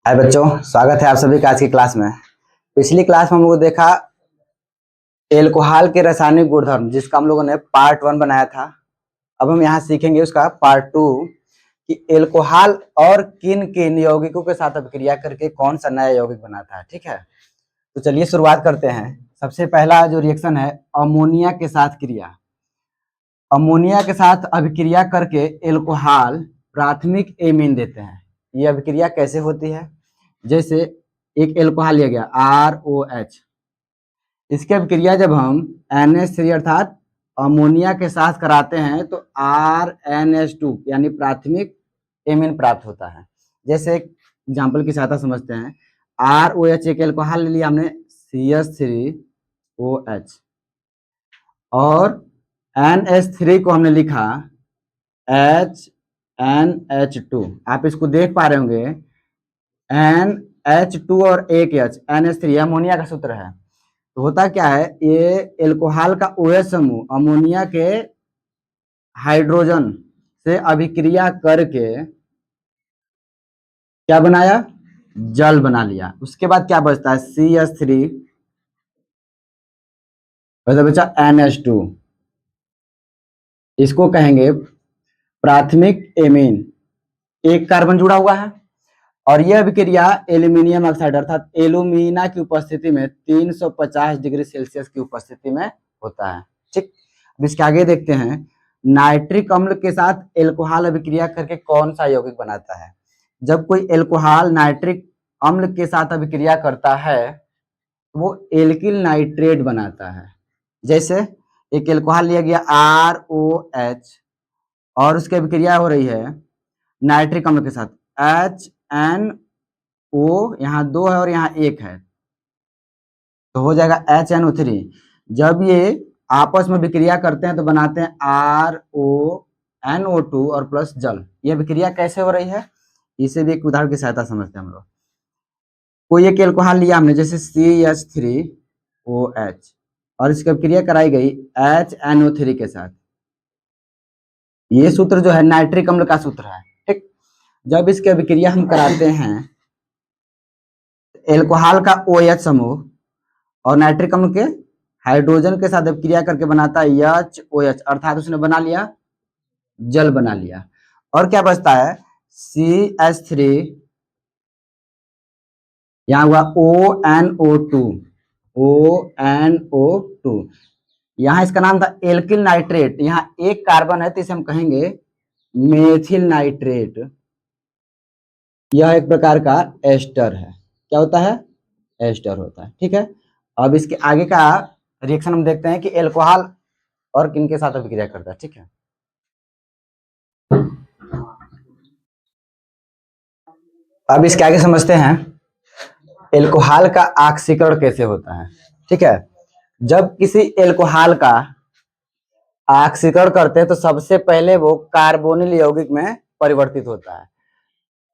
हाय बच्चों, स्वागत है आप सभी का आज की क्लास में। पिछली क्लास में हम लोगों ने देखा एल्कोहल के रासायनिक गुणधर्म, जिसका हम लोगों ने पार्ट 1 बनाया था। अब हम यहाँ सीखेंगे उसका पार्ट 2 कि एल्कोहल और किन किन यौगिकों के साथ अभिक्रिया करके कौन सा नया यौगिक बनाता है। ठीक है, तो चलिए शुरुआत करते हैं। सबसे पहला जो रिएक्शन है अमोनिया के साथ क्रिया। अमोनिया के साथ अभिक्रिया करके एल्कोहल प्राथमिक एमीन देते हैं। ये अभिक्रिया कैसे होती है? जैसे एक एल्कोहल लिया गया ROH, इसकी अभिक्रिया जब हम NH3 अर्थात अमोनिया के साथ कराते हैं तो RNH2 यानी प्राथमिक एमीन प्राप्त होता है। जैसे एक एग्जाम्पल की सहायता समझते हैं। ROH एक एल्कोहल ले लिया हमने CH3OH और NH3 को हमने लिखा HNH2। आप इसको देख पा रहे होंगे, NH2 और एक H, NH3 अमोनिया का सूत्र है। तो होता क्या है, ये एल्कोहल का OH समूह अमोनिया के हाइड्रोजन से अभिक्रिया करके क्या बनाया? जल बना लिया। उसके बाद क्या बचता है? CH3 बचा NH2। इसको कहेंगे प्राथमिक एमीन। एक कार्बन जुड़ा हुआ है और यह अभिक्रिया एल्यूमिनियम ऑक्साइड अर्थात एल्यूमिना की उपस्थिति में 350 डिग्री सेल्सियस की उपस्थिति में होता है। ठीक, अब इसके आगे देखते हैं नाइट्रिक अम्ल के साथ एल्कोहल अभिक्रिया करके कौन सा यौगिक बनाता है। जब कोई एल्कोहल नाइट्रिक अम्ल के साथ अभिक्रिया करता है वो एल्किल नाइट्रेट बनाता है। जैसे एक एल्कोहल लिया गया ROH और उसकी अभिक्रिया हो रही है नाइट्रिक अम्ल के साथ HNO, यहाँ 2 है और यहाँ 1 है तो हो जाएगा HNO3। जब ये आपस में विक्रिया करते हैं तो बनाते हैं RONO2 और प्लस जल। यह विक्रिया कैसे हो रही है इसे भी एक उदाहरण की सहायता समझते हैं हम लोग। कोई एक एल्कोहल लिया हमने जैसे CH3OH और इसकी अभिक्रिया कराई गई HNO3 के साथ। ये सूत्र जो है नाइट्रिक अम्ल का सूत्र है। ठीक, जब इसकी अभिक्रिया हम कराते हैं एल्कोहल का OH समूह और नाइट्रिक अम्ल के हाइड्रोजन के साथ अभिक्रिया करके बनाता है HOH अर्थात उसने बना लिया जल बना लिया। और क्या बचता है? CH3, यहाँ हुआ ONO2। यहाँ इसका नाम था एल्किल नाइट्रेट। यहाँ एक कार्बन है तो इसे हम कहेंगे मेथिल नाइट्रेट। यह एक प्रकार का एस्टर है। क्या होता है? एस्टर होता है। ठीक है, अब इसके आगे का रिएक्शन हम देखते हैं कि एल्कोहल और किन के साथ अभिक्रिया करता है। ठीक है, अब इसके आगे समझते हैं एल्कोहल का ऑक्सीकरण कैसे होता है। ठीक है, जब किसी एल्कोहल का ऑक्सीकरण करते हैं तो सबसे पहले वो कार्बोनिल यौगिक में परिवर्तित होता है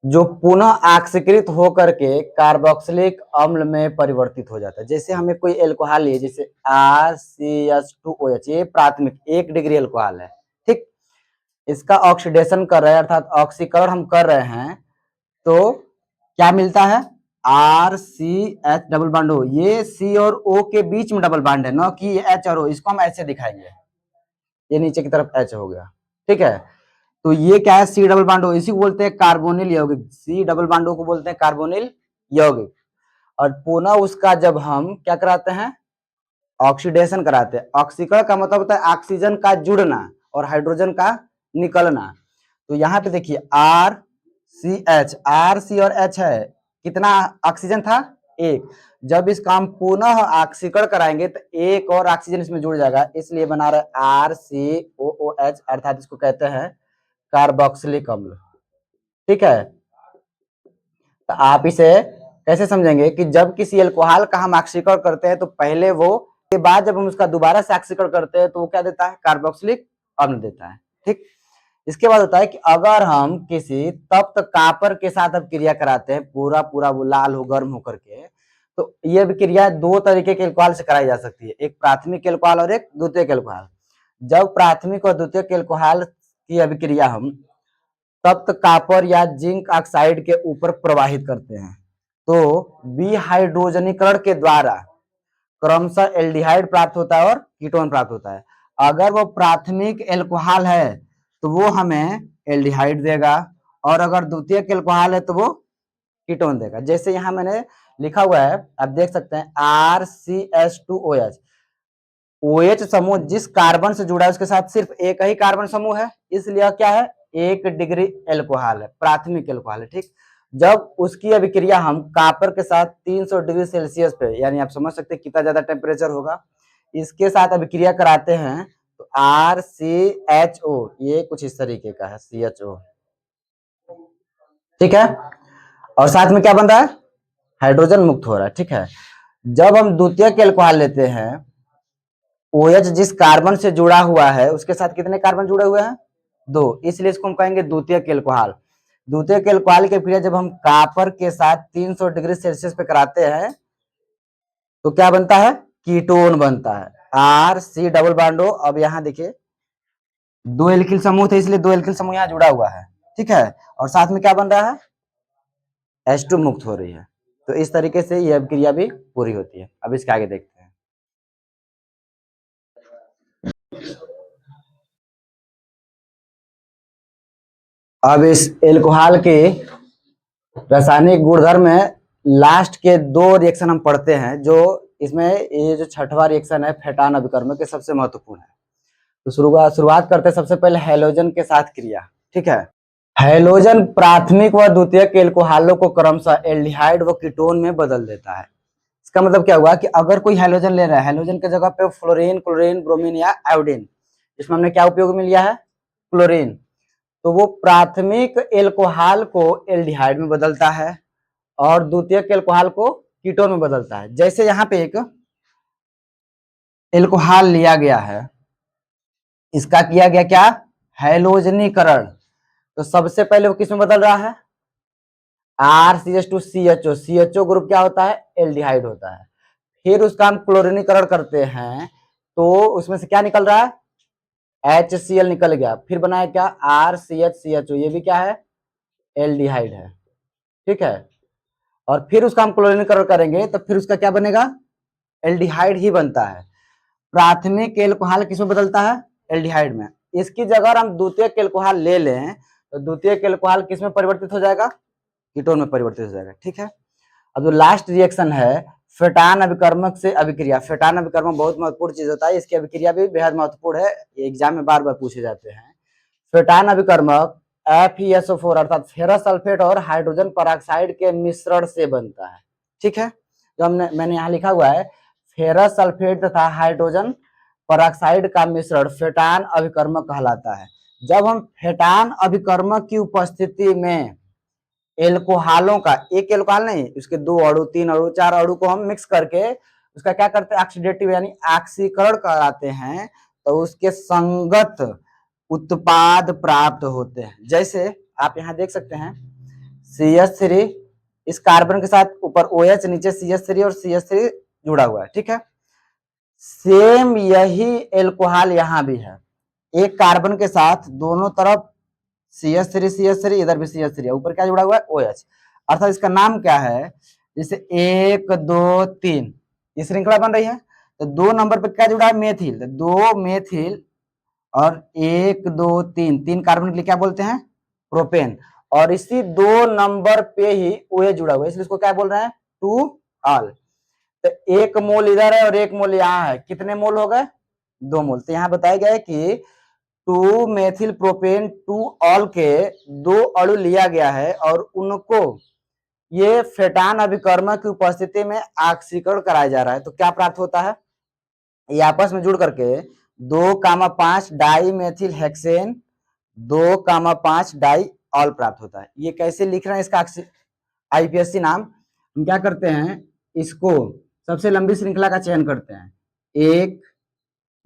जो पुनः ऑक्सीकृत होकर के कार्बोक्सिलिक अम्ल में परिवर्तित हो जाता है। जैसे हमें कोई एल्कोहल लिए जैसे RCH2OH, ये प्राथमिक 1 डिग्री एल्कोहल है। ठीक, इसका ऑक्सीडेशन कर रहे हैं अर्थात ऑक्सीकरण हम कर रहे हैं तो क्या मिलता है? RCH double bond O। ये C और O के बीच में डबल बॉन्ड है, न कि H और O। इसको हम ऐसे दिखाएंगे, ये नीचे की तरफ H हो गया। ठीक है, तो ये क्या है? C डबल बॉन्ड O, इसी को बोलते हैं कार्बोनिल यौगिक। C डबल बॉन्ड O को बोलते हैं कार्बोनिल यौगिक। और पुनः उसका जब हम क्या कराते हैं? ऑक्सीडेशन कराते हैं। ऑक्सीकरण का मतलब होता है ऑक्सीजन का जुड़ना और हाइड्रोजन का निकलना। तो यहाँ पे देखिए RCH, R C और H है, कितना ऑक्सीजन था? 1। जब इसका हम पुनः ऑक्सीकरण कराएंगे तो एक और ऑक्सीजन इसमें जुड़ जाएगा, इसलिए बना रहा है RCOOH अर्थात इसको कहते हैं कार्बोक्सिलिक अम्ल। ठीक है, तो आप इसे कैसे समझेंगे कि जब किसी एल्कोहल का हम ऑक्सीकरण करते हैं तो पहले वो के बाद जब हम उसका दोबारा से ऑक्सीकरण करते हैं तो वो क्या देता है? कार्बोक्सिलिक अम्ल देता है। ठीक, इसके बाद होता है कि अगर हम किसी तप्त कॉपर के साथ अभिक्रिया कराते हैं, पूरा पूरा वो लाल हो गर्म होकर के, तो ये अभिक्रिया 2 तरीके के एल्कोहल से कराई जा सकती है, एक प्राथमिक एल्कोहल और एक द्वितीयक एल्कोहल। जब प्राथमिक और द्वितीयक एल्कोहल की अभिक्रिया हम तप्त कॉपर या जिंक ऑक्साइड के ऊपर प्रवाहित करते हैं तो विहाइड्रोजनीकरण के द्वारा क्रमशः एल्डिहाइड प्राप्त होता है और कीटोन प्राप्त होता है। अगर वो प्राथमिक एल्कोहल है तो वो हमें एल्डिहाइड देगा, और अगर द्वितीयक एल्कोहल है तो वो कीटोन देगा। जैसे यहाँ मैंने लिखा हुआ है, आप देख सकते हैं RCH2OH। OH समूह जिस कार्बन से जुड़ा है उसके साथ सिर्फ एक ही कार्बन समूह है, इसलिए क्या है, 1 डिग्री एल्कोहल है, प्राथमिक एल्कोहल है। ठीक, जब उसकी अभिक्रिया हम कॉपर के साथ 300 डिग्री सेल्सियस पे, यानी आप समझ सकते हैं कितना ज्यादा टेम्परेचर होगा, इसके साथ अभिक्रिया कराते हैं तो RCHO, ये कुछ इस तरीके का है, CHO। ठीक है, और साथ में क्या बन रहा है, हाइड्रोजन मुक्त हो रहा है। ठीक है, जब हम द्वितीयक एल्कोहल लेते हैं, OH जिस कार्बन से जुड़ा हुआ है उसके साथ कितने कार्बन जुड़े हुए हैं, 2, इसलिए इसको हम कहेंगे द्वितीयक एल्कोहल। द्वितीयक एल्कोहल की क्रिया जब हम कॉपर के साथ 300 डिग्री सेल्सियस पे कराते हैं तो क्या बनता है, कीटोन बनता है, RC डबल बॉन्डो। अब यहाँ देखिए 2 एल्किल समूह थे, इसलिए 2 एल्किल समूह यहाँ जुड़ा हुआ है। ठीक है, और साथ में क्या बन रहा है, H2 मुक्त हो रही है। तो इस तरीके से यह क्रिया भी पूरी होती है। अब इसके आगे देखते हैं। अब इस एल्कोहल के रासायनिक गुणधर्म में लास्ट के 2 रिएक्शन हम पढ़ते हैं, जो इसमें ये जो छठवां रिएक्शन है फेटान अभिकर्मक के सबसे महत्वपूर्ण है। तो शुरुआत करते हैं सबसे पहले हैलोजन के साथ क्रिया। ठीक है, हैलोजन प्राथमिक व द्वितीयक एल्कोहलों को क्रमशः एल्डिहाइड व कीटोन में बदल देता है। इसका मतलब क्या हुआ कि अगर कोई हैलोजन ले रहा है, हैलोजन के जगह पे फ्लोरीन, क्लोरीन, ब्रोमीन या आयोडीन, इसमें हमने क्या उपयोग में लिया है, क्लोरीन, तो वो प्राथमिक एल्कोहल को एल्डिहाइड में बदलता है और द्वितीयक एल्कोहल को कीटोन में बदलता है। जैसे यहाँ पे एक एल्कोहल लिया गया है, इसका किया गया क्या, हैलोजनीकरण, तो सबसे पहले वो किस में बदल रहा है, RCH2CHO। CHO ग्रुप क्या होता है, एल्डिहाइड होता है। फिर उसका हम क्लोरीनीकरण करते हैं तो उसमें से क्या निकल रहा है, HCl निकल गया, फिर बनाया क्या, RCHCHO, ये भी क्या है, एल्डिहाइड है। ठीक है, और फिर उसका हम क्लोरीनीकरण करेंगे तो फिर उसका क्या बनेगा, एल्डिहाइड ही बनता है। प्राथमिक एल्कोहल किसमें बदलता है, एल्डिहाइड में। इसकी जगह हम द्वितीयक एल्कोहल ले लें तो द्वितीयक एल्कोहल किसमें परिवर्तित हो जाएगा, कीटोन में परिवर्तित हो जाएगा। ठीक है, अब जो लास्ट रिएक्शन है फेटान अभिकर्मक से अभिक्रिया। फेटान अभिकर्मक बहुत महत्वपूर्ण चीज होता है, इसकी अभिक्रिया भी बेहद महत्वपूर्ण है, एग्जाम में बार बार पूछे जाते हैं। फेटान अभिकर्मक FeSO4 अर्थात फेरस सल्फेट और हाइड्रोजन पेरोक्साइड के मिश्रण से बनता है। ठीक है, जो मैंने यहाँ लिखा हुआ है, फेरस सल्फेट तथा हाइड्रोजन पेरोक्साइड का मिश्रण फेटान अभिकर्मक कहलाता है। जब हम फेटान अभिकर्मक की उपस्थिति में एल्कोहलों का, एक एल्कोहल नहीं, उसके 2 अणु, 3 अणु, 4 अणु को हम मिक्स करके उसका क्या करते हैं, ऑक्सीडेटिव यानी ऑक्सीकरण कराते हैं, तो उसके संगत उत्पाद प्राप्त होते हैं। जैसे आप यहाँ देख सकते हैं CH3, इस कार्बन के साथ ऊपर OH, नीचे CH3 और CH3 जुड़ा हुआ है। ठीक है, सेम यही एल्कोहल यहाँ भी है, एक कार्बन के साथ दोनों तरफ CH3 इधर भी CH3 है, ऊपर क्या जुड़ा हुआ है, OH, अर्थात इसका नाम क्या है, जैसे 1 2 3 ये श्रृंखला बन रही है, तो 2 नंबर पे क्या जुड़ा है, मेथिल, तो 2 मेथिल और 1 2 3 कार्बन के लिए क्या बोलते हैं, प्रोपेन, और इसी 2 नंबर पे ही OH जुड़ा हुआ है, इसलिए इसको क्या बोल रहे हैं, 2 ऑल। तो 1 मोल इधर है और 1 मोल यहाँ है, कितने मोल हो गए, 2 मोल। तो यहाँ बताया गया है कि 2 मेथिल प्रोपेन 2 ऑल के 2 अणु लिया गया है और उनको ये फेटान अभिकर्मक की उपस्थिति में ऑक्सीकरण कराया जा रहा है, तो क्या प्राप्त होता है, ये आपस में जुड़ करके 2,5 dimethylhexane 2,5 diol प्राप्त होता है। ये कैसे लिख रहे हैं, इसका IPSC नाम, हम क्या करते हैं, इसको सबसे लंबी श्रृंखला का चयन करते हैं, 1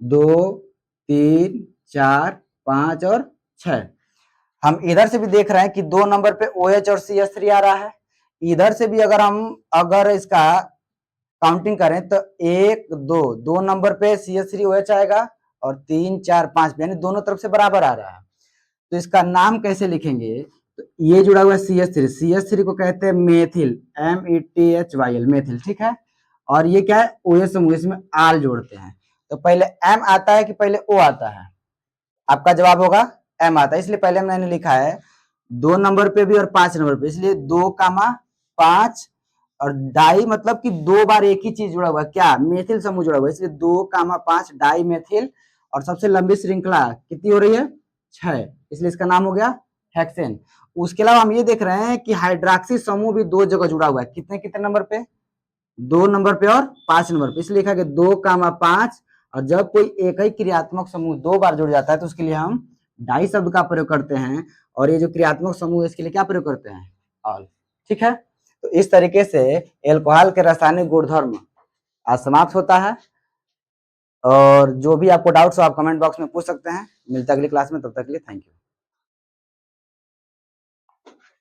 2 3 4 5 और 6। हम इधर से भी देख रहे हैं कि 2 नंबर पे OH और CH3 आ रहा है, इधर से भी अगर इसका काउंटिंग करें तो 1 2 नंबर पे CH3 OH आएगा और 3 4 5, यानी दोनों तरफ से बराबर आ रहा है। तो इसका नाम कैसे लिखेंगे, तो ये जुड़ा हुआ है CH3, CH3 को कहते हैं मेथिल, METHYL, मेथिल, ठीक है। और ये क्या है, OH समूह, इसमें आल जोड़ते हैं। तो पहले M आता है कि पहले O आता है? आपका जवाब होगा M आता है, इसलिए पहले मैंने लिखा है 2 नंबर पे भी और 5 नंबर पे, इसलिए 2,5 और डाई मतलब कि 2 बार एक ही चीज जुड़ा हुआ है, क्या, मेथिल समूह जुड़ा हुआ है, इसलिए 2,5 डाई मेथिल। और सबसे लंबी श्रृंखला कितनी हो रही है, 6, इसलिए इसका नाम हो गया हेक्सेन। उसके अलावा हम ये देख रहे हैं कि हाइड्रोक्सी समूह भी 2 जगह जुड़ा हुआ है, कितने कितने नंबर पे, 2 नंबर पे और 5 नंबर पे, इसलिए लिखा गया 2,5। और जब कोई एक ही क्रियात्मक समूह 2 बार जुड़ जाता है तो उसके लिए हम डाई शब्द का प्रयोग करते हैं, और ये जो क्रियात्मक समूह है इसके लिए क्या प्रयोग करते हैं, ऑल, ठीक है। तो इस तरीके से एल्कोहल के रासायनिक गुणधर्म आज समाप्त होता है। और जो भी आपको डाउट्स हो आप कमेंट बॉक्स में पूछ सकते हैं। मिलते हैं अगली क्लास में, तब तक के लिए थैंक यू।